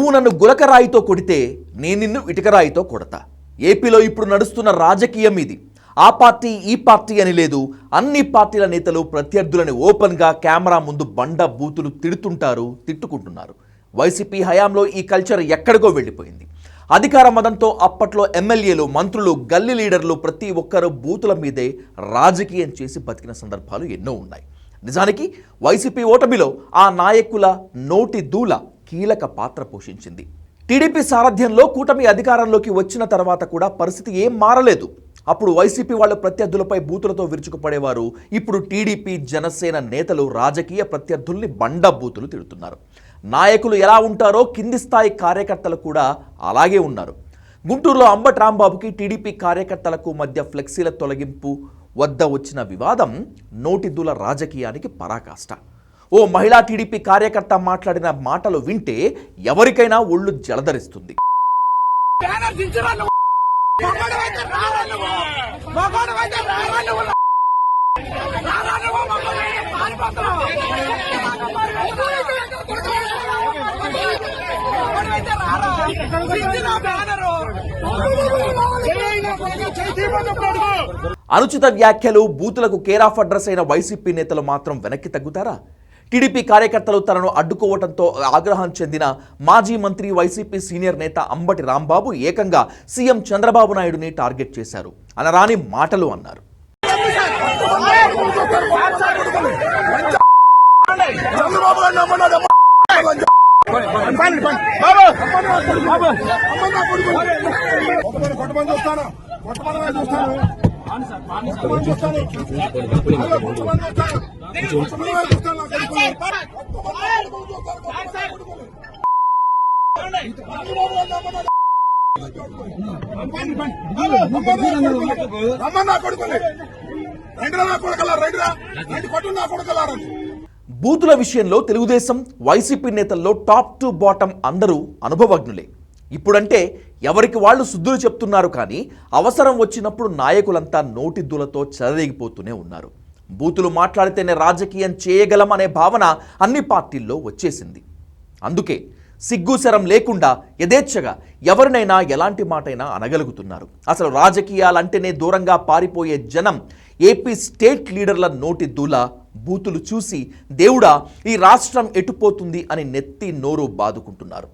నువ్వు నన్ను గులకరాయితో కొడితే నేను నిన్ను ఇటుకరాయితో కొడతా. ఏపీలో ఇప్పుడు నడుస్తున్న రాజకీయం ఇది. ఆ పార్టీ ఈ పార్టీ అని లేదు. అన్ని పార్టీల నేతలు ప్రత్యర్థులని ఓపెన్గా కెమెరా ముందు బండ బూతులు తిట్టుకుంటున్నారు. వైసీపీ హయాంలో ఈ కల్చర్ ఎక్కడికో వెళ్ళిపోయింది. అధికార మదంతో అప్పట్లో ఎమ్మెల్యేలు, మంత్రులు, గల్లీ లీడర్లు ప్రతి ఒక్కరు బూతుల మీదే రాజకీయం చేసి బతికిన సందర్భాలు ఎన్నో ఉన్నాయి. నిజానికి వైసీపీ ఓటమిలో ఆ నాయకుల నోటి దూల కీలక పాత్ర పోషించింది. టీడీపీ సారథ్యంలో కూటమి అధికారంలోకి వచ్చిన తర్వాత కూడా పరిస్థితి ఏం మారలేదు. అప్పుడు వైసీపీ వాళ్ళు ప్రత్యర్థులపై బూతులతో విరుచుకుపడేవారు. ఇప్పుడు టీడీపీ, జనసేన నేతలు రాజకీయ ప్రత్యర్థుల్ని బండ బూతులు తిడుతున్నారు. నాయకులు ఎలా ఉంటారో కింది స్థాయి కార్యకర్తలు కూడా అలాగే ఉన్నారు. గుంటూరులో అంబటి రాంబాబుకి టీడీపీ కార్యకర్తలకు మధ్య ఫ్లెక్సీల తొలగింపు వద్ద వచ్చిన వివాదం నోటిదూల రాజకీయానికి పరాకాష్ట. ఓ మహిళా టీడీపీ కార్యకర్త మాట్లాడిన మాటలు వింటే ఎవరికైనా ఒళ్ళు జలధరిస్తుంది. అనుచిత వ్యాఖ్యలు, బూతులకు కేర్ ఆఫ్ అడ్రస్ అయిన వైసీపీ నేతలు మాత్రం వెనక్కి తగ్గుతారా? టీడీపీ కార్యకర్తలు తనను అడ్డుకోవడంతో ఆగ్రహం చెందిన మాజీ మంత్రి, వైసీపీ సీనియర్ నేత అంబటి రాంబాబు ఏకంగా సీఎం చంద్రబాబు నాయుడుని టార్గెట్ చేశారు. అనరాని మాటలు అన్నారు. బూతుల విషయంలో తెలుగుదేశం, వైసీపీ నేతల్లో టాప్ టు బాటం అందరూ అనుభవజ్ఞులే. ఇప్పుడంటే ఎవరికి వాళ్ళు శుద్ధులు చెప్తున్నారు, కానీ అవసరం వచ్చినప్పుడు నాయకులంతా నోటిద్దులతో చెలరేగిపోతూనే ఉన్నారు. బూతులు మాట్లాడితేనే రాజకీయం చేయగలం అనే భావన అన్ని పార్టీల్లో వచ్చేసింది. అందుకే సిగ్గుశరం లేకుండా యథేచ్ఛగా ఎవరినైనా ఎలాంటి మాటైనా అనగలుగుతున్నారు. అసలు రాజకీయాలంటేనే దూరంగా పారిపోయే జనం ఏపీ స్టేట్ లీడర్ల నోటి దూల, బూతులు చూసి దేవుడా ఈ రాష్ట్రం ఎటుపోతుంది అని నెత్తి నోరు బాదుకుంటున్నారు.